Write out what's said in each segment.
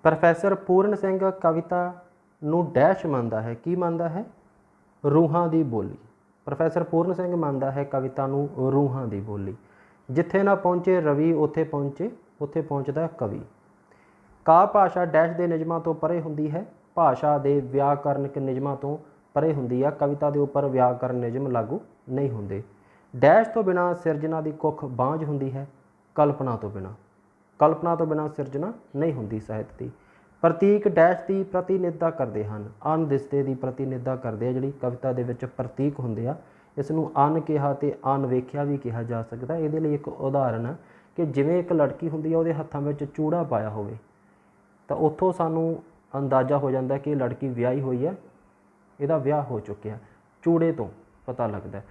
Professor पूर्ण सिंह कविता नूं dash ਮੰਨਦਾ है, की ਮੰਨਦਾ है? रूहां दी बोली। प्रोफैसर पूर्ण सिंह ਮੰਨਦਾ है कविता नूं रूहां दी बोली। जिथे ना पहुँचे रवि उत्थे पहुँचदा कवि। का भाषा डैश के नियमां तो परे हुंदी है? भाषा के व्याकरणिक नियमां तो परे हुंदी है। कविता के उपर व्याकरण नियम लागू नहीं हुंदे। डैश तो बिना सिरजना की कुख बांझ हुंदी है। कल्पना तो बिना सिरजना नहीं हुंदी साहित्य की। प्रतीक डैश की प्रतिनिधिता करते हैं। अनदिसते की प्रतिनिधिता करते हैं। जिहड़ी कविता दे विच प्रतीक हुंदे आ, इसनूं अन कहा ते अनवेख्या भी कहा जा सकता। इहदे लई एक उदाहरण है कि जिवें एक लड़की हुंदी है, उहदे हत्थां विच चूड़ा पाया होवे तो उत्थों सानूं अंदाज़ा हो जाता कि लड़की विआही हुई है, इहदा विआह हो चुकिया, चूड़े तो पता लगता है।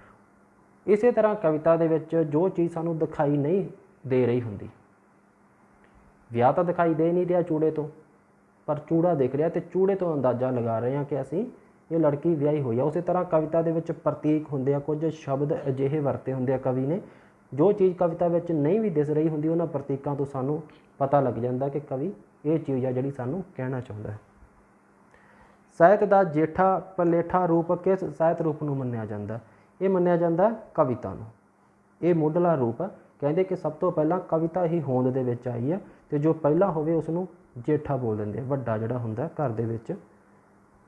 इस तरह कविता दे विच जो चीज़ सानूं दिखाई नहीं दे रही हुंदी, विआह तो दिखाई दे नहीं रहा चूड़े तो, पर चूड़ा दिख रहा तो चूड़े तो अंदाज़ा लगा रहे हैं कि असीं ये लड़की विआही हुई है। उस तरह कविता दे विच प्रतीक हुंदे आ, कुछ शब्द अजिहे वरते हुंदे आ कवि ने, जो चीज़ कविता विच नहीं भी दिस रही हुंदी, उन्हां प्रतीकों तो सानूं पता लग जाता कि कवि ये चीज़ है जिहड़ी सानूं कहना चाहुंदा है। साहित्य का जेठा पलेठा रूप किस साहित्य रूप नूं मन्निया जांदा? ये मन्निया जांदा कविता नूं। ये मुੱਢਲਾ रूप है। कहते कि सब तो पहला कविता ही होंद दे विच आई है, तो जो पहला होवे उसनूं जेठा बोल दिंदे, वड्डा जिहड़ा हुंदा घर दे विच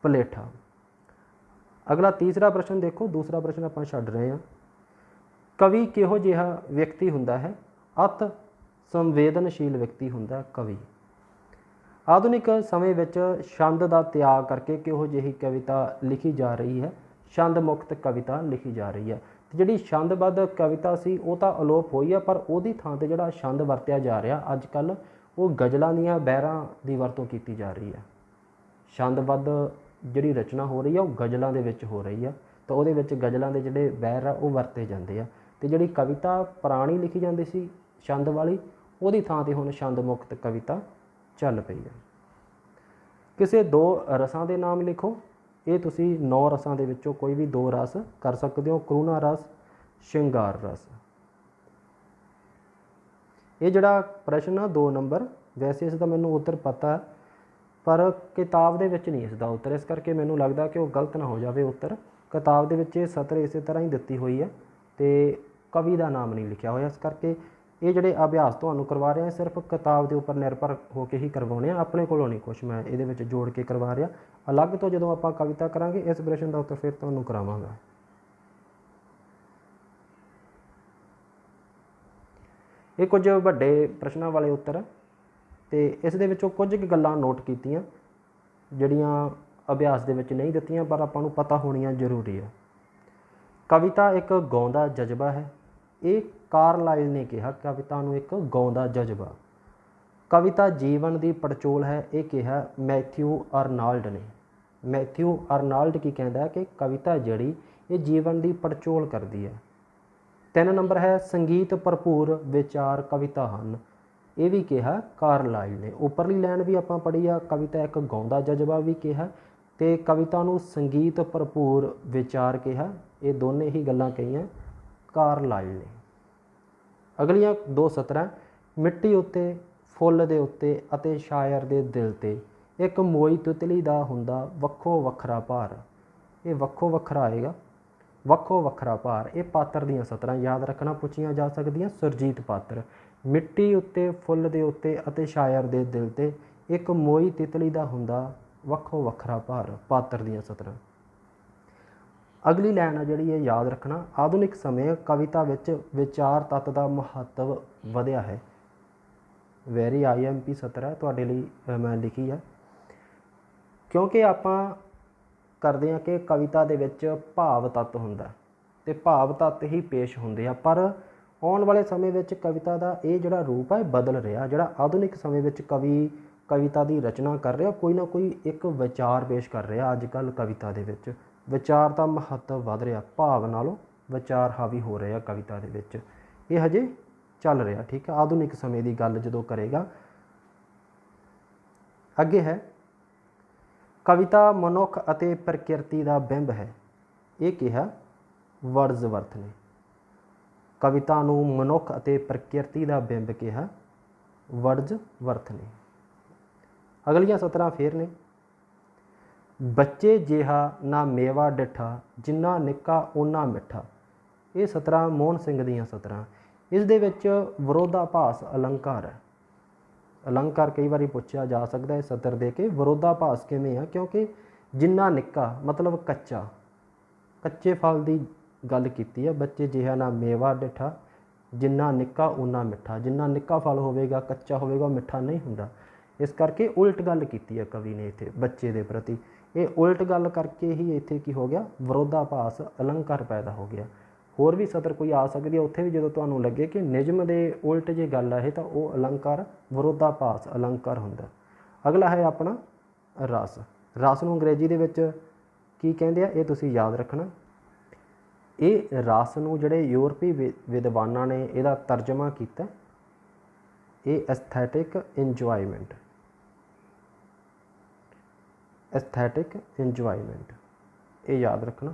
पलेठा। अगला तीसरा प्रश्न देखो, दूसरा प्रश्न आपां छड्ड रहे हैं। कवि किहो जिहा व्यक्ति हुंदा है? अत संवेदनशील व्यक्ति हुंदा कवि। आधुनिक समय विच छंद का त्याग करके किहो जिही कविता लिखी जा रही है? छंद मुक्त कविता लिखी जा रही है। जिहड़ी छंदबद्ध कविता सी वो तो अलोप होई है, पर उहदी थां ते जिहड़ा छंद वरतिया जा रहा अजकल वो गज़लों दीआं बहरां दी वरतों की जा रही है। छंदबद्ध जिहड़ी रचना हो रही है वो गज़लों दे विच हो रही है, तो उहदे विच गज़लों दे जिहड़े बहर आ वो वरते जांदे आ, ते जिहड़ी कविता पुरानी लिखी जाती सी छंद वाली, उहदी थां ते हुण छंद मुक्त कविता चल पई है। किसी दो रसां दे नाम लिखो। ये तुसी 9 रसां दे विचों कोई भी 2 रस कर सकते हो। करुणा रस, श्रृंगार रस। ये जिहड़ा प्रश्न आ 2 नंबर, वैसे इसका मैनूं उत्तर पता है, पर किताब दे विच नहीं इसका उत्तर, इस करके मैनूं लगदा कि वो गलत ना हो जाए उत्तर। किताब दे विच सतर इस तरह ही दिती हुई है, तो कवि का नाम नहीं लिखा होया। इस करके ये जिहड़े अभ्यास तुहानूं करवा रहे हैं सिर्फ किताब के उपर निर्भर होकर ही करवाने, अपने कोलों नहीं कुछ मैं ये विच जोड़ के करवा रहा। अलग तो जदों आपां कविता करांगे इस प्रश्न का उत्तर फिर तुहानूं करावांगा। ये कुछ वड्डे प्रश्नों वाले उत्तर है, तो इस दे विचों कुछ गल्लां नोट कीतियां जिहड़ियां अभ्यास दे विच नहीं दित्तियां, पर आपां नूं पता होणियां जरूरी है। कविता एक गाउंदा जज्बा है। ये कारलाइल ने कहा कविता नूं एक गाउंदा जज्बा। कविता जीवन की पड़चोल है, ये कहा मैथ्यू अर्नाल्ड ने। मैथ्यू अर्नाल्ड की कहता है कि कविता जिहड़ी ये जीवन की पड़चोल करती है। 3 नंबर है संगीत भरपूर विचार कविता हैं, ये भी कहा कारलाइल ने। उपरली लाइन भी आपां पढ़ी आ, कविता एक गाउंदा जज्बा भी कहा, तो कविता नूं संगीत भरपूर विचार कहा। ये दोनों ही गल्लां कहियां कारलाइल ने। अगलियां 2 सतरां, मिट्टी उत्ते फुੱਲ ਦੇ ਉੱਤੇ ਅਤੇ ਸ਼ਾਇਰ ਦੇ ਦਿਲ ਤੇ एक मोई तितली ਦਾ ਹੁੰਦਾ ਵੱਖੋ ਵੱਖਰਾ ਭਾਰ। ये ਵੱਖੋ ਵੱਖਰਾ आएगा, ਵੱਖੋ ਵੱਖਰਾ ਭਾਰ। ये पात्र ਦੀਆਂ सतरां याद रखना ਪੁੱਛੀਆਂ जा ਸਕਦੀਆਂ। सुरजीत पात्र। मिट्टी उत्ते फुੱਲ ਦੇ ਉੱਤੇ ਅਤੇ ਸ਼ਾਇਰ ਦੇ ਦਿਲ ਤੇ एक मोई तितली ਦਾ ਹੁੰਦਾ ਵੱਖੋ ਵੱਖਰਾ ਭਾਰ। पात्र ਦੀਆਂ सतरां। अगली लाइन है जिहड़ी ये याद रखना, आधुनिक समय कविता विच विचार तत्त का महत्व वधिया है। वैरी IMP 17 तुहाडे लई मैं लिखी है, क्योंकि आपां करदे हां कि कविता दे विच भाव तत्त हुंदा ते भाव तत्त ही पेश हुंदे आ, पर आउण वाले समय विच कविता का ये जिहड़ा रूप है बदल रहा। जिहड़ा आधुनिक समय विच कवि कविता की रचना कर रहा, कोई ना कोई एक विचार पेश कर रहा। अजकल कविता दे विच विचार का महत्व वध रहा, भाव नालों विचार हावी हो रहे कविता दे विच। ये हजे चल रहा, ठीक है। आधुनिक समय की गल जो करेगा। अगे है कविता मनुख अते प्रकृति का बिंब है, ये कहा वर्ड्सवर्थ ने। कविता नूं मनुख अते प्रकृति का बिंब कहा वर्ड्सवर्थ ने। ਅਗਲੀਆਂ ਸਤਰਾਂ ਫੇਰ ਨੇ, ਬੱਚੇ ਜਿਹਾ ਨਾ ਮੇਵਾ ਡਿੱਠਾ ਜਿੰਨਾ ਨਿੱਕਾ ਓਨਾ ਮਿੱਠਾ। ਇਹ ਸਤਰਾਂ ਮੋਹਨ ਸਿੰਘ ਦੀਆਂ ਸਤਰਾਂ। ਇਸ ਦੇ ਵਿੱਚ ਵਿਰੋਧਾਭਾਸ ਅਲੰਕਾਰ ਹੈ। ਅਲੰਕਾਰ ਕਈ ਵਾਰੀ ਪੁੱਛਿਆ ਜਾ ਸਕਦਾ ਹੈ ਸਤਰ ਦੇ ਕੇ, ਵਿਰੋਧਾਭਾਸ ਕਿਵੇਂ ਆ, ਕਿਉਂਕਿ ਜਿੰਨਾ ਨਿੱਕਾ ਮਤਲਬ ਕੱਚਾ, ਕੱਚੇ ਫਲ ਦੀ ਗੱਲ ਕੀਤੀ ਹੈ। ਬੱਚੇ ਜਿਹਾ ਨਾ ਮੇਵਾ ਡਿੱਠਾ ਜਿੰਨਾ ਨਿੱਕਾ ਓਨਾ ਮਿੱਠਾ। ਜਿੰਨਾ ਨਿੱਕਾ ਫਲ ਹੋਵੇਗਾ, ਕੱਚਾ ਹੋਵੇਗਾ, ਉਹ ਮਿੱਠਾ ਨਹੀਂ ਹੁੰਦਾ। ਇਸ ਕਰਕੇ ਉਲਟ ਗੱਲ ਕੀਤੀ ਹੈ ਕਵੀ ਨੇ ਇੱਥੇ ਬੱਚੇ ਦੇ ਪ੍ਰਤੀ। ਇਹ ਉਲਟ ਗੱਲ ਕਰਕੇ ਹੀ ਇੱਥੇ ਕੀ ਹੋ ਗਿਆ, ਵਿਰੋਧਾਭਾਸ ਅਲੰਕਾਰ ਪੈਦਾ ਹੋ ਗਿਆ। ਹੋਰ ਵੀ ਸਤਰ ਕੋਈ ਆ ਸਕਦੀ ਹੈ, ਉੱਥੇ ਵੀ ਜਦੋਂ ਤੁਹਾਨੂੰ ਲੱਗੇ ਕਿ ਨਿਯਮ ਦੇ ਉਲਟ ਜੇ ਗੱਲ ਹੈ ਤਾਂ ਉਹ ਅਲੰਕਾਰ ਵਿਰੋਧਾਭਾਸ ਅਲੰਕਾਰ ਹੁੰਦਾ। ਅਗਲਾ ਹੈ ਆਪਣਾ ਰਸ। ਰਸ ਨੂੰ ਅੰਗਰੇਜ਼ੀ ਦੇ ਵਿੱਚ ਕੀ ਕਹਿੰਦੇ ਆ, ਇਹ ਤੁਸੀਂ ਯਾਦ ਰੱਖਣਾ। ਇਹ ਰਸ ਨੂੰ ਜਿਹੜੇ ਯੂਰਪੀ ਵਿਦਵਾਨਾਂ ਨੇ ਇਹਦਾ ਤਰਜਮਾ ਕੀਤਾ, ਇਹ ਐਸਥੈਟਿਕ ਇੰਜੋਇਮੈਂਟ, ਐਸਥੈਟਿਕ ਇੰਜੋਇਮੈਂਟ, ਇਹ ਯਾਦ ਰੱਖਣਾ।